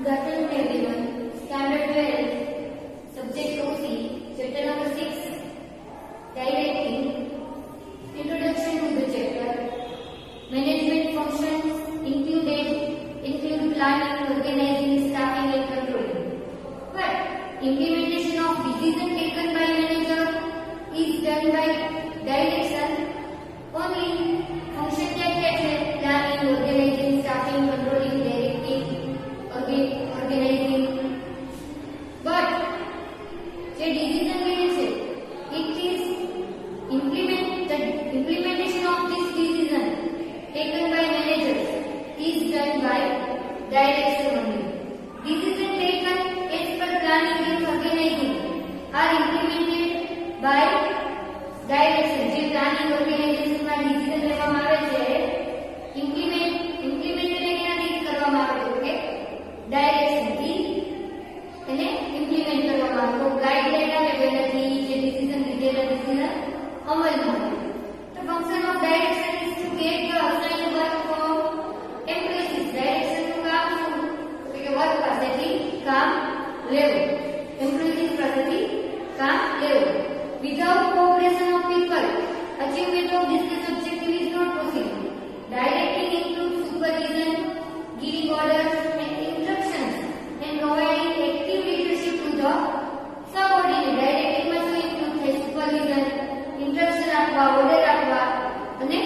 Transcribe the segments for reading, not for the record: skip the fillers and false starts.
Good afternoon everyone. Standard 12, Subject OC, Chapter number 6, Directing. Introduction to the chapter. Management functions include planning, organizing, staffing and controlling. But implementation of decision taken by manager is done by direction. Only function क्या है? Planning, organizing, staffing, controlling, directing, organizing. But જે decision લેવું છે, it is the implementation of this decision taken by managers is done by direction only. Decision taken as per planning and organizing are implemented by direction. જે planning organization માં decision લેવામાં આવે છે, implement એનાથી કરવામાં આવે છે કે direction થી એને implement કરવામાં આવે. તો ગાઈડલાઈન આવે પહેલાથી જે decision લીધેલા decision અમલમાં આવે. The function of direction is to get the assigned work from employees. Direction નું કામ શું? તો કે વર્ક પાસેથી કામ લેવું. employees પાસેથી કામ લેવું. Without cooperation of people, achievement of business objective is not possible. Directing includes supervision, giving orders and instructions, and providing active leadership to the subordinate. Directing માં શું include થાય? supervision, instruction આપવા, order આપવા અને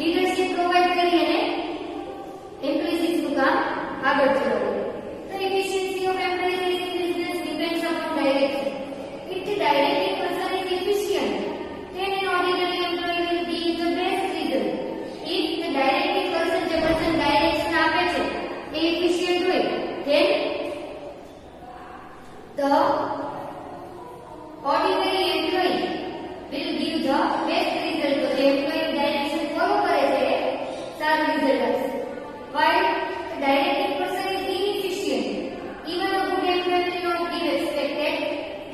leadership provide કરી અને employees નું કામ આગળ ચલાવવું. The efficiency of employees in business depends upon direction. If the directing person is efficient, then an ordinary employee will give the best result. If the directing person, the person direction આપે છે એ efficient હોય, then the ordinary employee will give the best result. So the employee direction follow કરે છે સારું result આપશે. While the directing person is inefficient, even a good employee will not give expected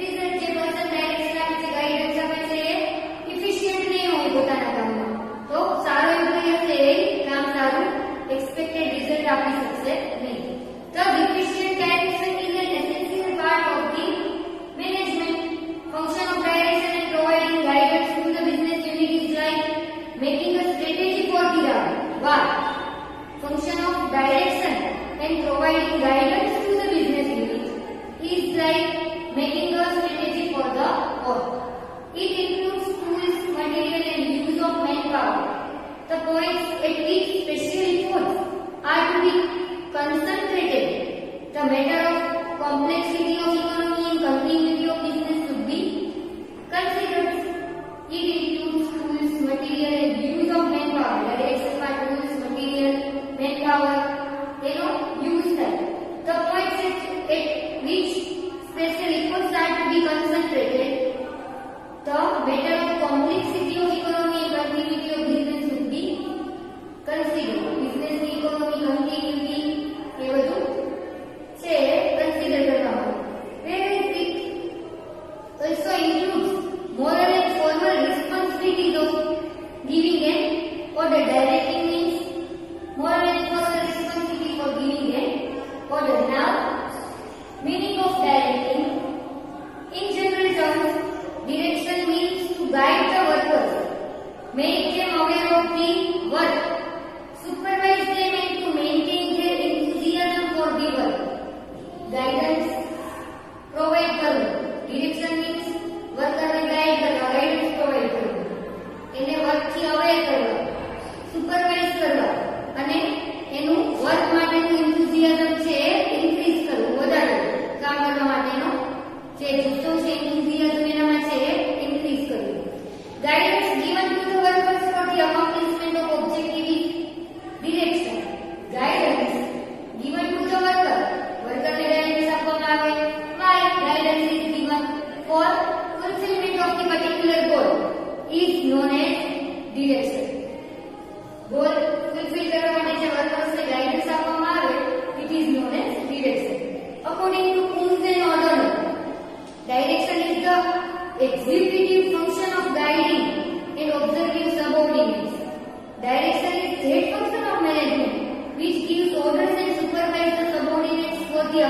result. જે person direction આપે છે, guidance આપે છે, efficient નહીં હોય પોતાના કામમાં, તો સારો employee હશે એ કામ સારું expected result આપી શકશે નહીં. The efficient direction is an essential part of the management function of direction, and providing guidance to the business unit is like making a strategy for the work. Function of direction and providing guidance to the business unit is like making a strategy for the work. It includes tools, material and use of manpower. The points at which special efforts are to be concentrated. The matter of complexity of economy and continuity of business should be considered. It includes tools, material and use of manpower. Direction માં tools, material, manpower તેનો use થાય. The points at which special efforts are to be concentrated. The matter of complexity of economy and continuity of business should be considered. Business economy continuity એ બધું છે consider કરવામાં. Whereas it also includes moral and formal responsibilities of giving an order. Directing means moral and formal responsibility for giving an order. Now, meaning of directing. In general terms, direction means to guide the workers, make them aware of the work, supervise them and to maintain their enthusiasm for the work. Guidance provide કરવું. Direction means વર્કરને guide કરવા, guidance provide કરવું, એને વર્કથી aware કરવા, supervise કરવા અને એનું work માટેનું enthusiasm છે ઇન્ક્રીઝ કરવું, વધારવું. કામ કરવા માટેનો જે જુસ્સો છે, enthusiasm એનામાં છે ઇન્ક્રીઝ કરવું. Guidance given to the workers for the accomplishment of objective is direction. Guidance given to the worker, વર્કરને ગાઈડન્સ આપવામાં આવે. Why guidance is given? For fulfillment of the particular goal is known as direction. Goal fulfill કરવા માટે જે વર્કર્સને guidance આપવામાં આવે, it is known as direction. According to Kunz and O'Donnell, direction is the executive function of guiding and observing subordinates. Direction is that function of management which gives orders and supervises the subordinates for the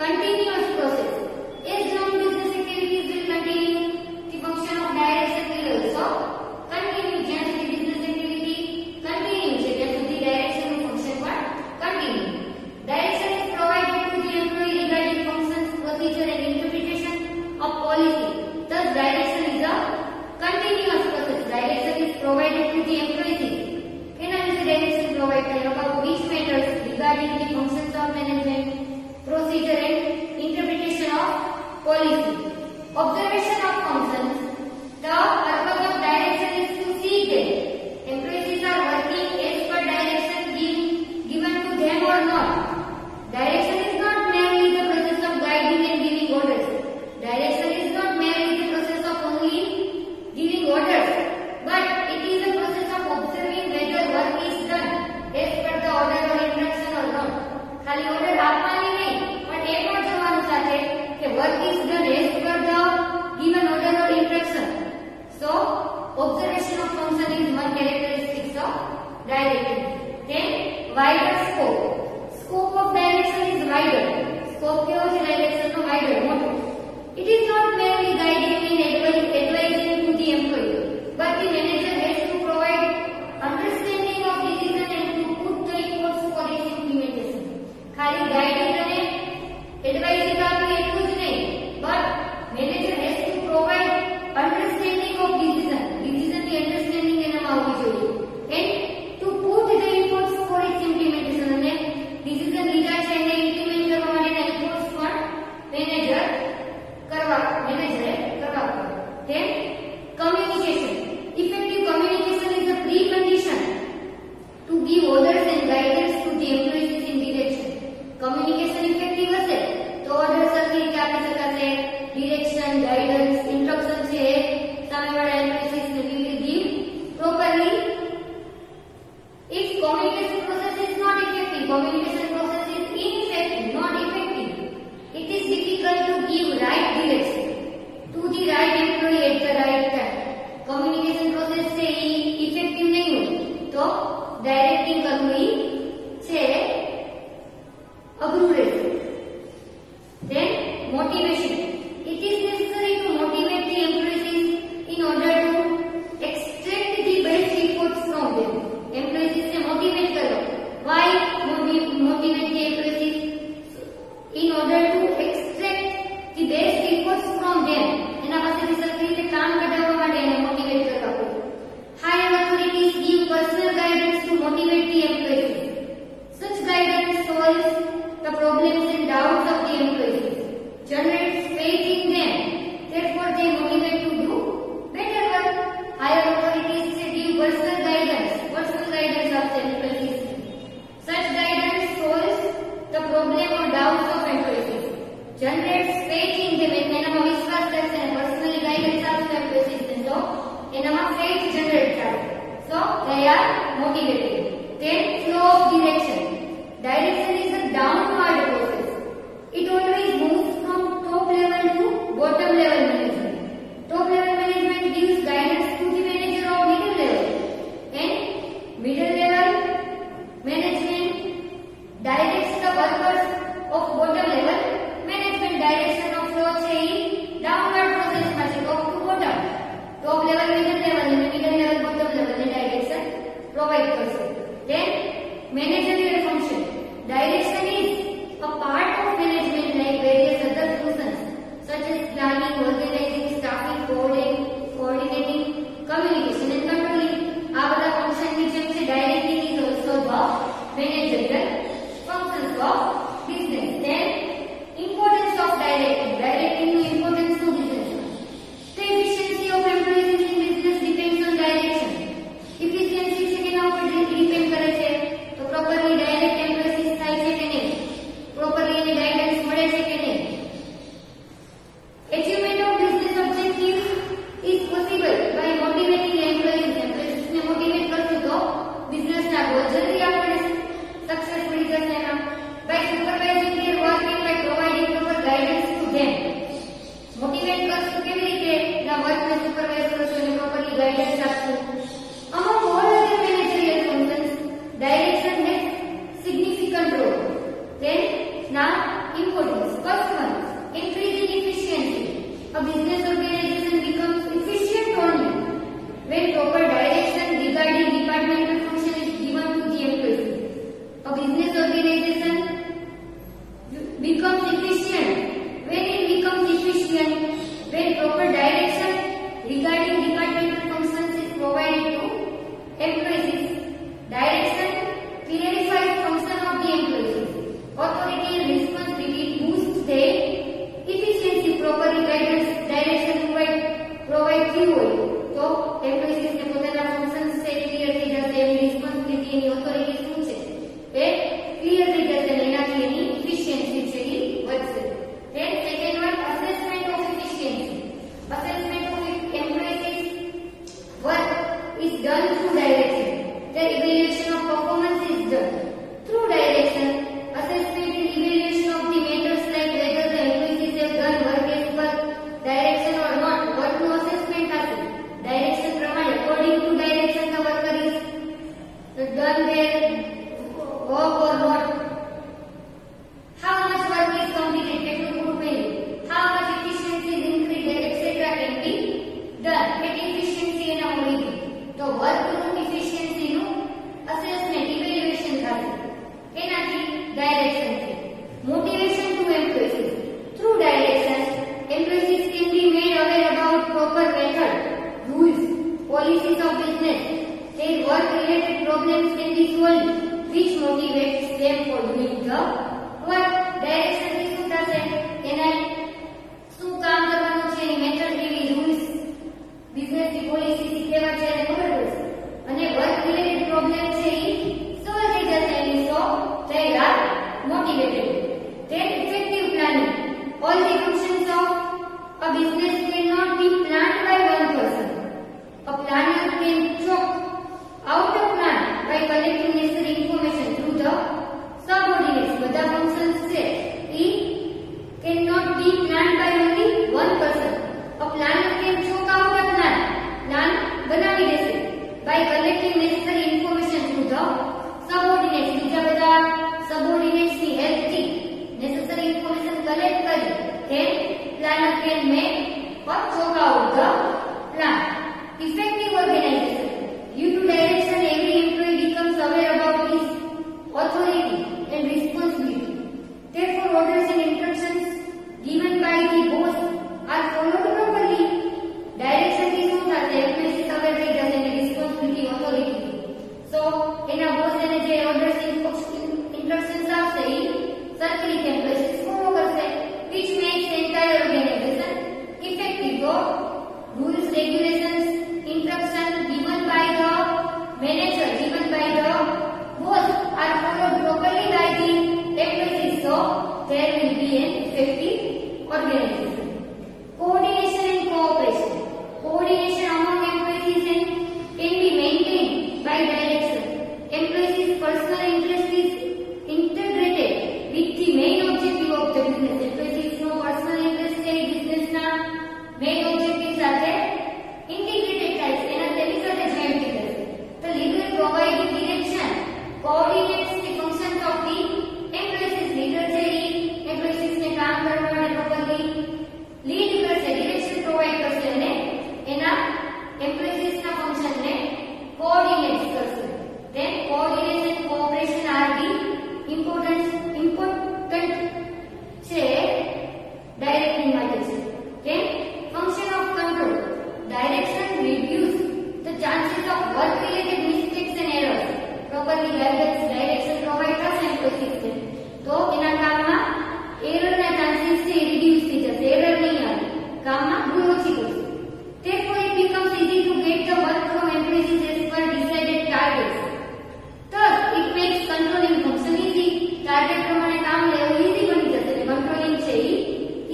continuous process. As long business activities will continue, the function of direction will also continue. જ્યાં સુધી business activity continue છે ત્યાં સુધી direction નું function પણ continue. Direction is provided to the employee regarding functions, procedure and interpretation of policy. Thus, direction is a continuous process. Direction is provided to the employees. Keના વિશે direction provide કરે? About which matters regarding the functions of management, procedure and interpretation of policy. Observation of functions. The purpose of direction is to see that employees are working as per direction given to them or not. Direction is not merely the process of guiding and giving orders. Direction is not merely the process of only giving orders, but it is a process of observing whether work is done as per the order or instruction or not. ખાલી order આપવાની નહીં, પણ એ પણ જોવાનું સાથે કે work is done as per the given order or instruction. So, observation of function is one characteristic of directing. Then, wider scope. Scope of direction is wider. Scope કેવો છે direction નો wider, મોટો. It is not merely guiding and advising to the employee, but the manager has to provide understanding of decision and to put the efforts for its implementation. ખાલી guiding અને advising આપવું એટલું જ નહીં, but manager has to provide understanding of decision. Decision ની understanding એનામાં આવવી જોઈએ. And to put the efforts for its implementation. અને decision લીધા છે એને implement કરવા માટેના efforts પણ manager કરવા પડે. Then communication. Effective communication is a precondition to give orders and guidance to the employees in direction. Communication effective હશે તો order સરખી રીતે આપી શકાશે. Direction, guidance, instruction છે સામેવાળા employees ને we will give properly. If communication process is not effective, communication process is ineffective, not effective, it is difficult to give right direction to the right employee at the right time. Communication process છે એ effective નહીં હોય તો directing કરવું ઈ છે અઘરું રહેશે. Then motivation. It is necessary to motivate the employees in order to extract the best efforts from them. Employees ને motivate કરો. Why motivate the employees? In order to extract the best efforts from them. એના પાસેથી સરખી રીતે કામ કઢાવવા માટે એને motivate કરવા પડે. Higher authorities give personal guidance to motivate the employees. Such guidance solves the problems and doubts of the employees, generates faith in them, therefore they motivate to do better work. Higher authorities give personal guidance of the employees. Such guidance solves the problem or doubts of employees, generates faith in them. એનામાં વિશ્વાસ થશે અને personally guidance આપશે employees ને તો એનામાં faith generate થાય. So they are motivated. Then flow of direction. Direction is a downward process. It always moves from top level to bottom level management. Top level management gives guidance to the manager of middle level, and middle level management directs the workers of bottom level management. Direction of flow છે એ downward process માં છે, top to bottom. Top level, middle level અને middle level, bottom level ને direction provide કરશે. Then managerial function. Direction is a part of management like various other functions such as planning, organizing, staffing, coordinating, communication and controlling. આ બધા function ની જેમ છે directing is also the managerial functions of business. Then importance of directing. Directing નું importance શું business માં? The efficiency of employees in business depends on direction. Efficiency છે કે ના ઉપર depend કરે છે તો properly direct employees થાય છે કે નહીં, properly એને guidance મળે છે કે નહીં. Achievement of business objectives is possible by motivating employees. Employees ને motivate કરશું તો business ના goal જલ્દી આપણે successfully જશે એમાં. By supervising their work and by providing proper guidance to them. Motivate કરશું કેવી રીતે? ના વર્ક ને સુપરવાઇઝ કરશું અને properly guidance આપશું. Among all other managerial functions, direction has significant role. Then now importance. First A business organization becomes efficient only when proper direction regarding departmental function is given to the employees. A business organization becomes efficient when proper direction regarding departmental functions is provided to employees. Direction clarifies function of the employees. Authority and responsibility boost their efficiency. Properly guidance direction provide ક્યું હોય તો employees ને પોતાના functions છે clear થઈ જશે, એની responsibility એની authority શું છે એ ક્લિયર થઈ જશે અને એનાથી એની efficiency છે એ વધશે. Then second one, assessment of efficiency. Assessment of employees work is done through direction. The evaluation of performance is done through direction. Assessment and evaluation of the matters like whether the employees have done work as per direction or not. What no assessment has direction प्रमाणे according to direction the worker is done their work or not. How much work is completed, કેટલું પૂરું કર્યું, how much efficiency is increased, etc. can be done. Get efficiency એના origin. તો work નું efficiency નું assessment evaluation થાય એનાથી direction છે. Motivation to employees. Through direction, employees can be made aware about proper method, rules, policies of business. Their work-related problems can be solved, which motivates them for doing the work. Direction થી શું થશે, એને શું કામ કરવાનું છે, એની method કેવી, rules, business ની પોલિસી કેવા છે એને ખબર પડશે અને વર્ક-રિલેટેડ પ્રોબ્લેમ છે એ સોલ્વ થઈ જશે. એની સો they are motivated. Then effective planning. All the functions of a business cannot be planned by one person. A planner can chalk out a plan by collecting necessary information through the subordinates. બધા functions છે એ cannot be planned by only one person. A planner can chalk out a plan બનાવી દેશે by collecting necessary information through the subordinates. બીજા બધા subordinates ની help થી necessary information collect કરી then planner can make or chalk out the plan. Effective organization. Due to direction, every employee becomes aware about his authority and responsibility. Therefore, orders and instructions given by the boss are followed properly. Direction થી શું થશે, employees aware થઈ જશે અને responsibility authority. So, એના boss એને જે orders instructions આપશે એ સરખી રીતે employees follow કરશે, which makes entire organization effective. So, rules, regulations, instructions given by the manager, given by the boss are followed properly by the employees. So, there will be an effective organization. Coordination and cooperation. Coordination among employees can be maintained by direction. Employees' personal interest is integrated with the main objective of the business. Employees' no personal interest છે business ના main objective સાથે integrated થાય છે, એના તેની સાથે join થઈ જશે. The leader providing direction coordinates the functions of the employees. Leader છે એ employees ને કામ કરવા માટે properly lead કરશે, direction provide કરશે અને એના employees ના function ને coordinate કરશે. Then coordination and cooperation are the important છે directing માટે છે. Then function of control. Direction reduce the chances of work related mistakes and errors. Properly guidance direction provide થશે employees ને તો એના કામમાં error ના chances છે reduce થઈ જશે, error નહીં આવે, કામમાં ભૂલ ઓછી કરશે. Therefore, it becomes easy to get the work from employees as per decided targets. Thus, it makes controlling function easy. Target પ્રમાણે કામ લેવું easy બની જશે અને controlling છે એ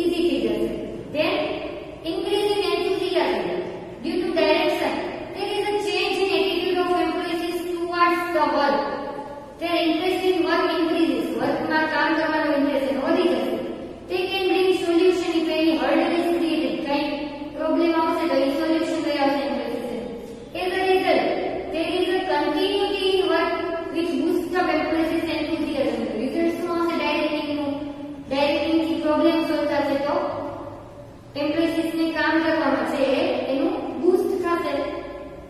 easy થઈ જશે. Then, increasing enthusiasm. Due to direction, there is a change in attitude of employees towards the work. Their interest in work increases. વર્કમાં કામ કરવાનો interest વધી જશે. They can bring solution if any hurdle is created. કઈ problem આવશે તો એ solution લઈ આવશે employees. As a result, there is a continuity in work which boosts up employees' enthusiasm. Result શું આવશે directing થી problem solve થશે તો employees ને કામ કરવામાં છે એનું બૂસ્ટ થશે.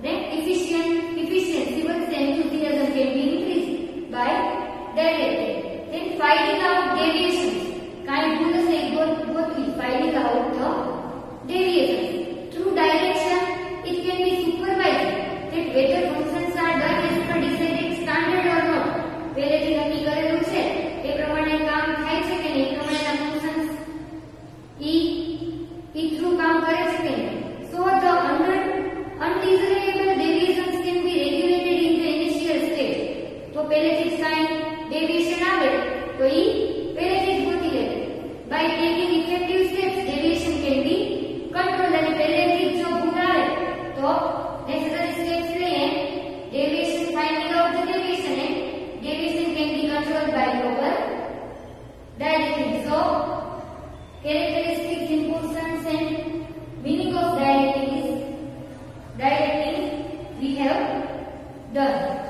Then efficiency વધશે, enthusiasm can be increased by directing. Then finding out deviations. કાંઈ ભૂલ હશે એ ગોતવી, finding out the deviations. Through direction, it can be supervised that whether functions are done as per decided standard or not. પહેલેથી નક્કી કરેલું છે એ પ્રમાણે કામ થાય છે કે નહીં, એ પ્રમાણેના ફંક્શન્સ ઈ થ્રુ કામ કરે છે કે નહીં. So the undesirable deviations can be regulated in the initial stage. તો પહેલેથી જ કાંઈ ડેવિએશન આવે તો ઈ પહેલેથી જ ગોતી લે. By taking effective steps, deviation can be controlled. અને પહેલેથી જ જો ભૂલ આવે તો necessary steps લઈએ, deviation, finding out the deviation, and deviation can be controlled by proper directing. So characteristics, importance and meaning of directing we have done.